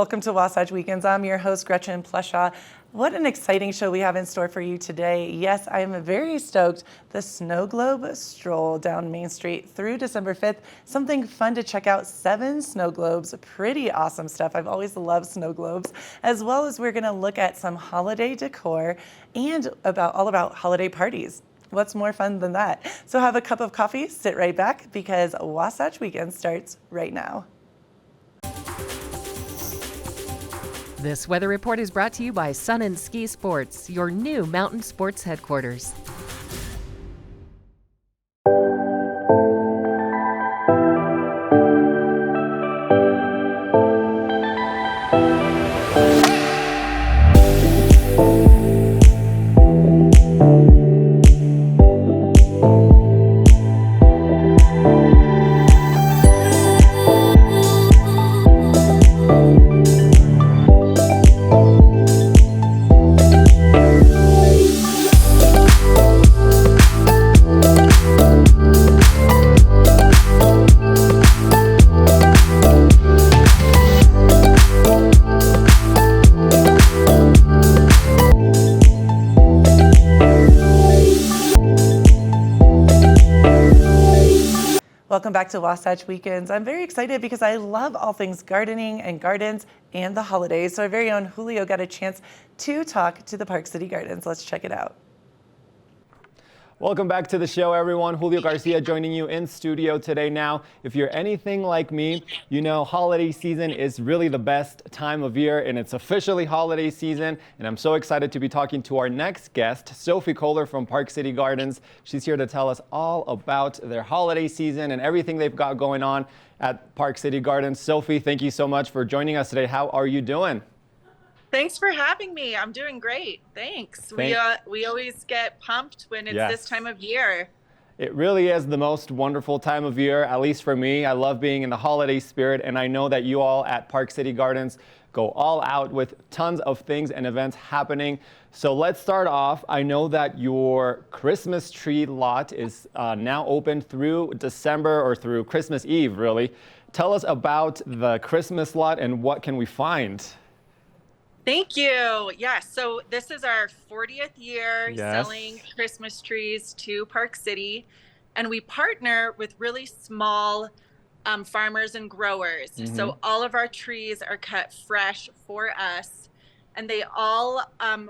Welcome to Wasatch Weekends. I'm your host, Gretchen Pleshaw. What an exciting show we have in store for you today. Yes, I am very stoked. The Snow Globe stroll down Main Street through December 5th. Something fun to check out, 7 snow globes, pretty awesome stuff. I've always loved snow globes, as well as we're gonna look at some holiday decor and all about holiday parties. What's more fun than that? So have a cup of coffee, sit right back, because Wasatch Weekend starts right now. This weather report is brought to you by Sun and Ski Sports, your new mountain sports headquarters. Welcome back to Wasatch Weekends. I'm very excited because I love all things gardening and gardens and the holidays. So our very own Julio got a chance to talk to the Park City Gardens. Let's check it out. Welcome back to the show, everyone. Julio Garcia joining you in studio today. Now, if you're anything like me, you know holiday season is really the best time of year, and it's officially holiday season. And I'm so excited to be talking to our next guest, Sophie Kohler from Park City Gardens. She's here to tell us all about their holiday season and everything they've got going on at Park City Gardens. Sophie, thank you so much for joining us today. How are you doing? Thanks for having me. I'm doing great. Thanks. We always get pumped when it's this time of year. It really is the most wonderful time of year, at least for me. I love being in the holiday spirit, and I know that you all at Park City Gardens go all out with tons of things and events happening. So let's start off. I know that your Christmas tree lot is now open through December, or through Christmas Eve, really. Tell us about the Christmas lot and what can we find? Thank you. Yes, so this is our 40th year selling Christmas trees to Park City, and we partner with really small farmers and growers. So all of our trees are cut fresh for us, and they all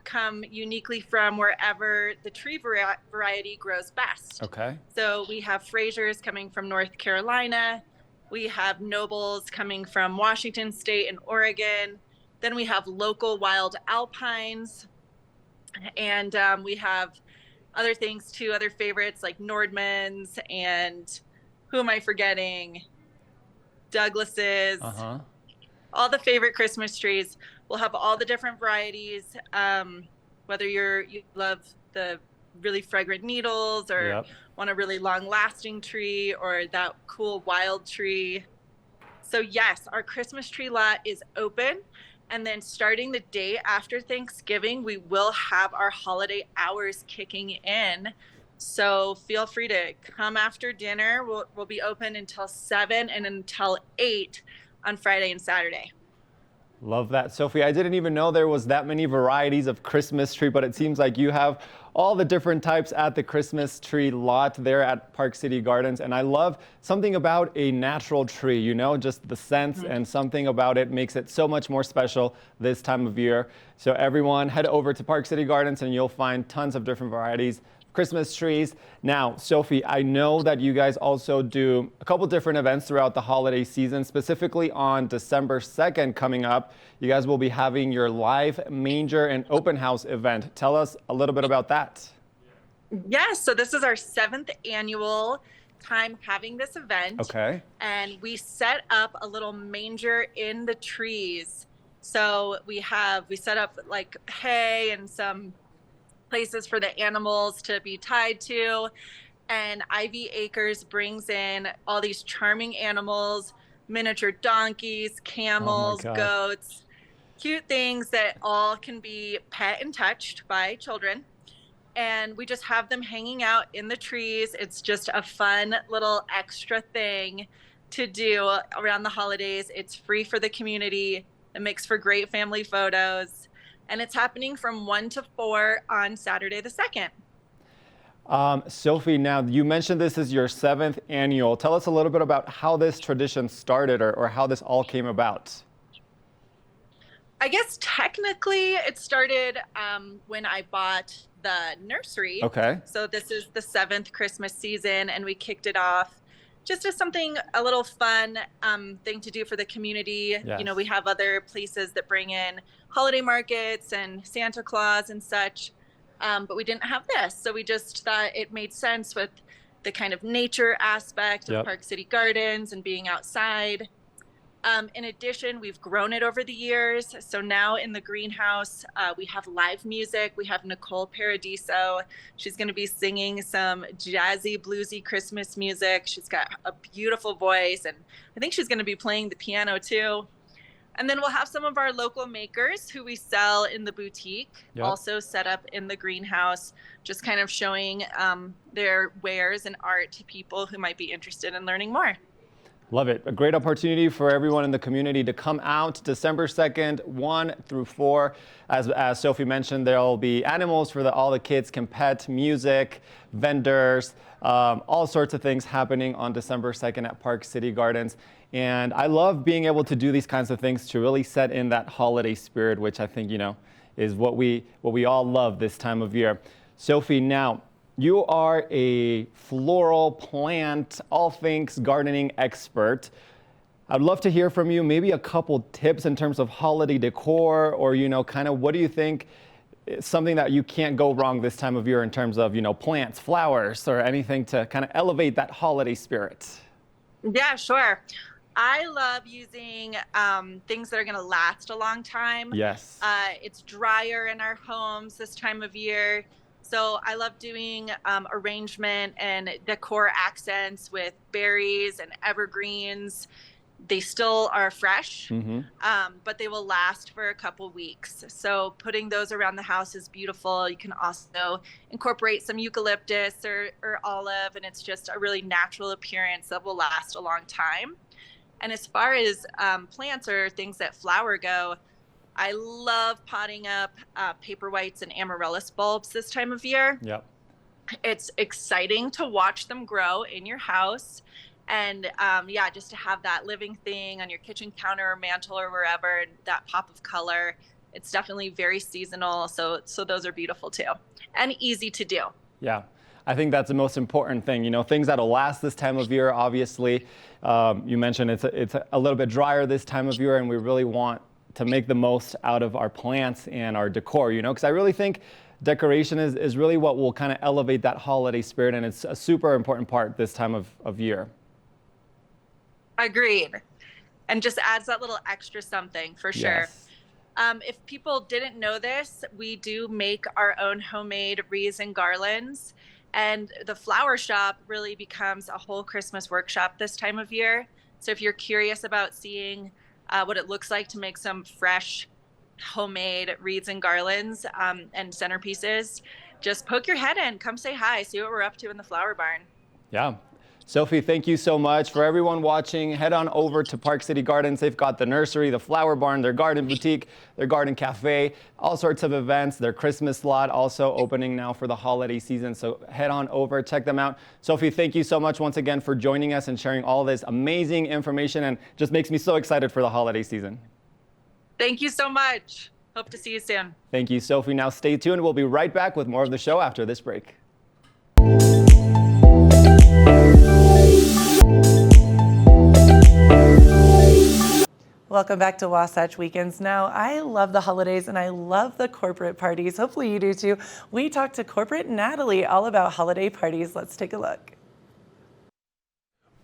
come uniquely from wherever the tree variety grows best. Okay. So we have Frasers coming from North Carolina. We have Nobles coming from Washington State and Oregon. Then we have local wild alpines, and we have other things too, other favorites like Nordmans, and who am I forgetting? Douglas's. All the favorite Christmas trees. We'll have all the different varieties, whether you love the really fragrant needles, or want a really long-lasting tree, or that cool wild tree. So yes, our Christmas tree lot is open. And then starting the day after Thanksgiving, we will have our holiday hours kicking in. So feel free to come after dinner. We'll be open until 7 and until 8 on Friday and Saturday. Love that, Sophie. I didn't even know there was that many varieties of Christmas tree, but it seems like you have all the different types at the Christmas tree lot there at Park City Gardens. And I love something about a natural tree, you know, just the scents and something about it makes it so much more special this time of year. So everyone head over to Park City Gardens and you'll find tons of different varieties Christmas trees. Now, Sophie, I know that you guys also do a couple different events throughout the holiday season, specifically on December 2nd coming up. You guys will be having your live manger and open house event. Tell us a little bit about that. Yes, so this is our 7th annual time having this event. Okay. And we set up a little manger in the trees. So we set up like hay and some places for the animals to be tied to. And Ivy Acres brings in all these charming animals, miniature donkeys, camels, goats, cute things that all can be pet and touched by children. And we just have them hanging out in the trees. It's just a fun little extra thing to do around the holidays. It's free for the community. It makes for great family photos. And it's happening from 1 to 4 on Saturday the 2nd. Sophie, now you mentioned this is your 7th annual. Tell us a little bit about how this tradition started or how this all came about. I guess technically it started when I bought the nursery. Okay. So this is the 7th Christmas season, and we kicked it off just as something, a little fun thing to do for the community. Yes. You know, we have other places that bring in holiday markets and Santa Claus and such, but we didn't have this. So we just thought it made sense with the kind of nature aspect of Park City Gardens and being outside. In addition, we've grown it over the years. So now in the greenhouse, we have live music. We have Nicole Paradiso. She's going to be singing some jazzy, bluesy Christmas music. She's got a beautiful voice, and I think she's going to be playing the piano too. And then we'll have some of our local makers who we sell in the boutique, also set up in the greenhouse, just kind of showing their wares and art to people who might be interested in learning more. Love it. A great opportunity for everyone in the community to come out December 2nd, 1 through 4. As Sophie mentioned, there will be animals for all the kids can pet, music, vendors, all sorts of things happening on December 2nd at Park City Gardens. And I love being able to do these kinds of things to really set in that holiday spirit, which I think, is what we all love this time of year. Sophie, now, you are a floral plant, all things gardening expert. I'd love to hear from you, maybe a couple tips in terms of holiday decor, or, kind of what do you think is something that you can't go wrong this time of year in terms of, plants, flowers, or anything to kind of elevate that holiday spirit? Yeah, sure. I love using things that are going to last a long time. Yes. It's drier in our homes this time of year. So I love doing arrangement and decor accents with berries and evergreens. They still are fresh, but they will last for a couple weeks. So putting those around the house is beautiful. You can also incorporate some eucalyptus or olive, and it's just a really natural appearance that will last a long time. And as far as plants or things that flower go, I love potting up paper whites and amaryllis bulbs this time of year. Yep. It's exciting to watch them grow in your house. And just to have that living thing on your kitchen counter or mantle or wherever, and that pop of color. It's definitely very seasonal. So those are beautiful too, and easy to do. Yeah. I think that's the most important thing, things that'll last this time of year. Obviously, you mentioned it's a little bit drier this time of year, and we really want to make the most out of our plants and our decor, because I really think decoration is really what will kind of elevate that holiday spirit, and it's a super important part this time of year. Agreed. And just adds that little extra something for sure. Yes. If people didn't know this, we do make our own homemade wreaths and garlands, and the flower shop really becomes a whole Christmas workshop this time of year. So if you're curious about seeing what it looks like to make some fresh homemade wreaths and garlands and centerpieces, just poke your head in, come say hi, see what we're up to in the flower barn. Yeah. Sophie, thank you so much. For everyone watching, head on over to Park City Gardens. They've got the nursery, the flower barn, their garden boutique, their garden cafe, all sorts of events. Their Christmas lot also opening now for the holiday season. So head on over, check them out. Sophie, thank you so much once again for joining us and sharing all this amazing information, and just makes me so excited for the holiday season. Thank you so much. Hope to see you soon. Thank you, Sophie. Now stay tuned. We'll be right back with more of the show after this break. Welcome back to Wasatch Weekends. Now, I love the holidays and I love the corporate parties. Hopefully you do too. We talked to corporate Natalie all about holiday parties. Let's take a look.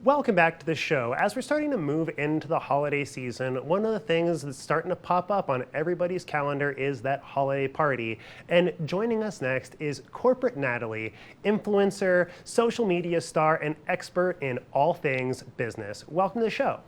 Welcome back to the show. As we're starting to move into the holiday season, one of the things that's starting to pop up on everybody's calendar is that holiday party. And joining us next is corporate Natalie, influencer, social media star, and expert in all things business. Welcome to the show.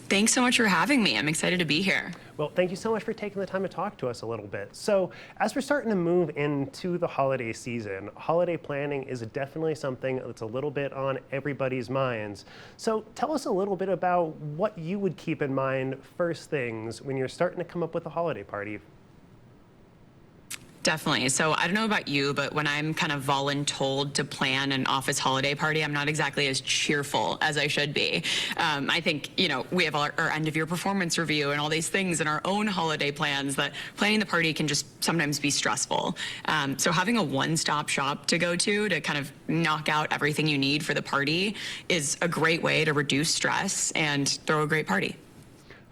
Thanks so much for having me. I'm excited to be here. Well, thank you so much for taking the time to talk to us a little bit. So, as we're starting to move into the holiday season, holiday planning is definitely something that's a little bit on everybody's minds. So, tell us a little bit about what you would keep in mind first things when you're starting to come up with a holiday party. Definitely. So I don't know about you, but when I'm kind of voluntold to plan an office holiday party, I'm not exactly as cheerful as I should be. I think, we have our end of year performance review and all these things and our own holiday plans that planning the party can just sometimes be stressful. So having a one-stop shop to go to kind of knock out everything you need for the party is a great way to reduce stress and throw a great party.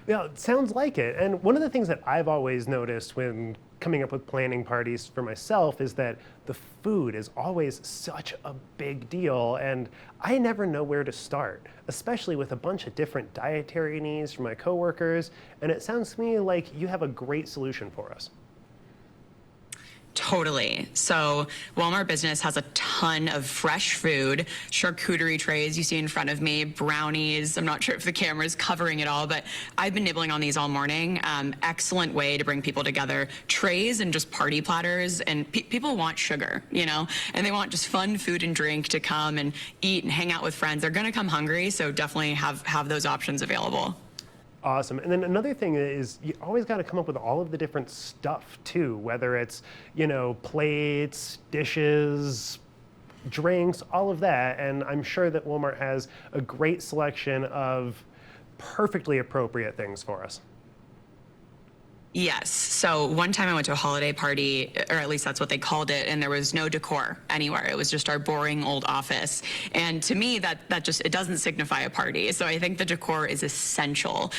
Yeah, it sounds like it. And one of the things that I've always noticed when coming up with planning parties for myself is that the food is always such a big deal, and I never know where to start, especially with a bunch of different dietary needs from my coworkers. And it sounds to me like you have a great solution for us. Totally. So Walmart Business has a ton of fresh food, charcuterie trays you see in front of me, brownies. I'm not sure if the camera is covering it all, but I've been nibbling on these all morning. Excellent way to bring people together. Trays and just party platters, and people want sugar, and they want just fun food and drink to come and eat and hang out with friends. They're going to come hungry, so definitely have those options available. Awesome. And then another thing is you always got to come up with all of the different stuff too, whether it's, plates, dishes, drinks, all of that. And I'm sure that Walmart has a great selection of perfectly appropriate things for us. Yes. So one time I went to a holiday party, or at least that's what they called it, and there was no decor anywhere. It was just our boring old office. And to me, that just, it doesn't signify a party. So I think the decor is essential.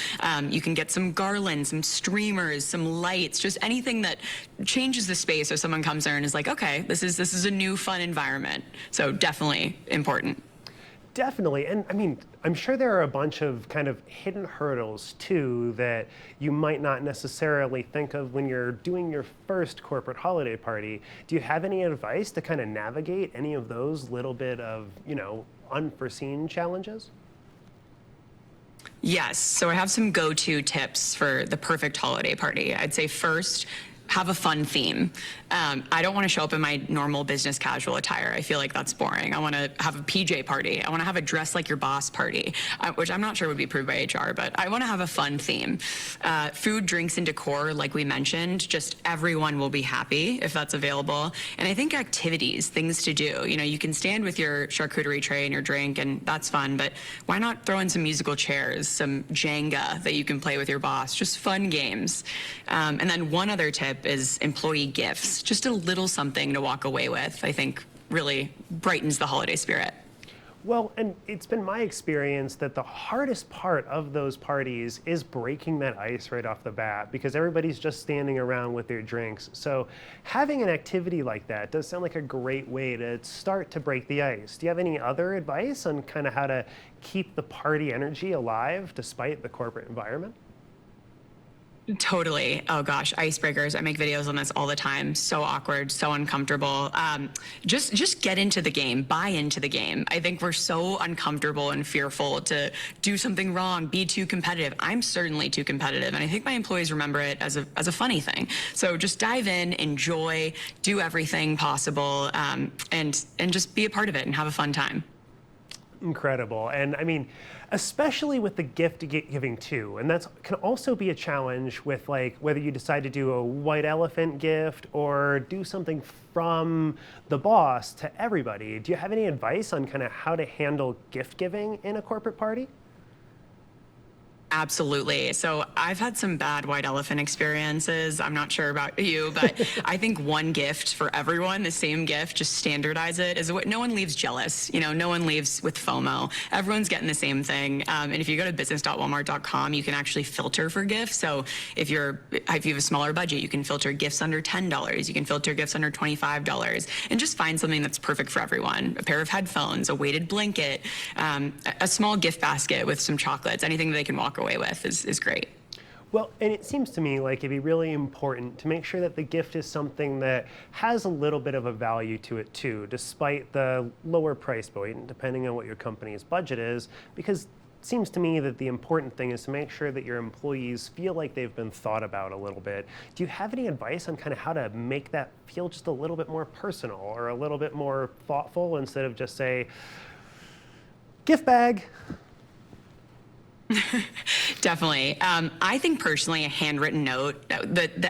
You can get some garlands, some streamers, some lights, just anything that changes the space so someone comes there and is like, okay, this is a new fun environment. So definitely important. Definitely. And I mean, I'm sure there are a bunch of kind of hidden hurdles too that you might not necessarily think of when you're doing your first corporate holiday party. Do you have any advice to kind of navigate any of those little bit of, unforeseen challenges? Yes. So I have some go-to tips for the perfect holiday party. I'd say first, have a fun theme. I don't want to show up in my normal business casual attire. I feel like that's boring. I want to have a PJ party. I want to have a dress like your boss party, which I'm not sure would be approved by HR, but I want to have a fun theme. Food, drinks, and decor, like we mentioned, just everyone will be happy if that's available. And I think activities, things to do. You can stand with your charcuterie tray and your drink, and that's fun, but why not throw in some musical chairs, some Jenga that you can play with your boss, just fun games. And then one other tip is employee gifts. Just a little something to walk away with, I think really brightens the holiday spirit. Well, and it's been my experience that the hardest part of those parties is breaking that ice right off the bat because everybody's just standing around with their drinks. So having an activity like that does sound like a great way to start to break the ice. Do you have any other advice on kind of how to keep the party energy alive despite the corporate environment? Totally. Oh gosh, icebreakers. I make videos on this all the time. So awkward, so uncomfortable. Just get into the game, buy into the game. I think we're so uncomfortable and fearful to do something wrong, be too competitive. I'm certainly too competitive, and I think my employees remember it as a funny thing. So just dive in, enjoy, do everything possible, and just be a part of it and have a fun time. Incredible. And I mean, especially with the gift giving too. And that can also be a challenge with like whether you decide to do a white elephant gift or do something from the boss to everybody. Do you have any advice on kind of how to handle gift giving in a corporate party? Absolutely. So I've had some bad white elephant experiences. I'm not sure about you, but I think one gift for everyone, the same gift, just standardize it, is what no one leaves jealous. No one leaves with FOMO. Everyone's getting the same thing. And if you go to business.walmart.com, you can actually filter for gifts. So if you have a smaller budget, you can filter gifts under $10. You can filter gifts under $25 and just find something that's perfect for everyone. A pair of headphones, a weighted blanket, a small gift basket with some chocolates, anything that they can walk away with is great. Well, and it seems to me like it'd be really important to make sure that the gift is something that has a little bit of a value to it too, despite the lower price point, depending on what your company's budget is, because seems to me that the important thing is to make sure that your employees feel like they've been thought about a little bit. Do you have any advice on kind of how to make that feel just a little bit more personal or a little bit more thoughtful instead of just say, gift bag? Definitely. I think personally, a handwritten note,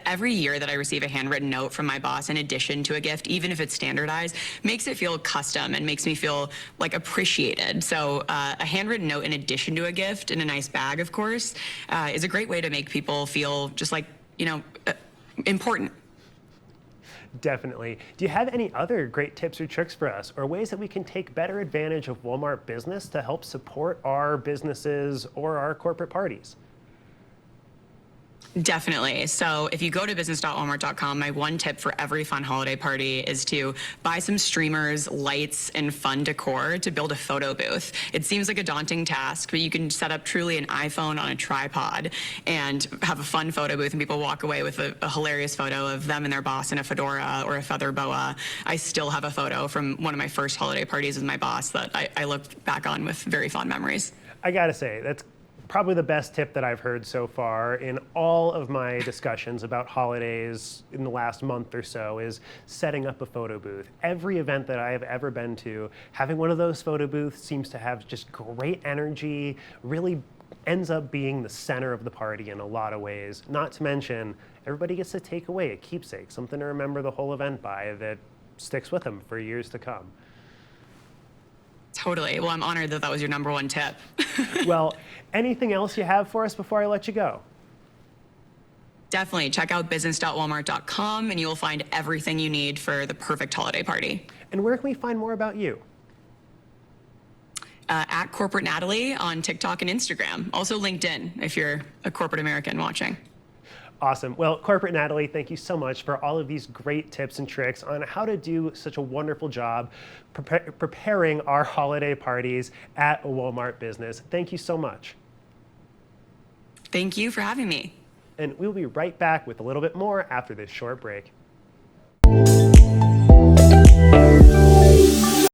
every year that I receive a handwritten note from my boss in addition to a gift, even if it's standardized, makes it feel custom and makes me feel like appreciated. So a handwritten note in addition to a gift in a nice bag, of course, is a great way to make people feel just like, important. Definitely. Do you have any other great tips or tricks for us, or ways that we can take better advantage of Walmart Business to help support our businesses or our corporate parties? Definitely. So if you go to business.walmart.com, my one tip for every fun holiday party is to buy some streamers, lights, and fun decor to build a photo booth. It seems like a daunting task, but you can set up truly an iPhone on a tripod and have a fun photo booth, and people walk away with a hilarious photo of them and their boss in a fedora or a feather boa. I still have a photo from one of my first holiday parties with my boss that I look back on with very fond memories. I gotta say, that's probably the best tip that I've heard so far in all of my discussions about holidays in the last month or so is setting up a photo booth. Every event that I have ever been to, having one of those photo booths seems to have just great energy, really ends up being the center of the party in a lot of ways. Not to mention, everybody gets to take away a keepsake, something to remember the whole event by that sticks with them for years to come. Totally. Well, I'm honored that that was your number one tip. Well, anything else you have for us before I let you go? Definitely. Check out business.walmart.com and you will find everything you need for the perfect holiday party. And where can we find more about you? At Corporate Natalie on TikTok and Instagram. Also LinkedIn if you're a corporate American watching. Awesome. Well, Corporate Natalie, thank you so much for all of these great tips and tricks on how to do such a wonderful job preparing our holiday parties at a Walmart Business. Thank you so much. Thank you for having me. And we'll be right back with a little bit more after this short break.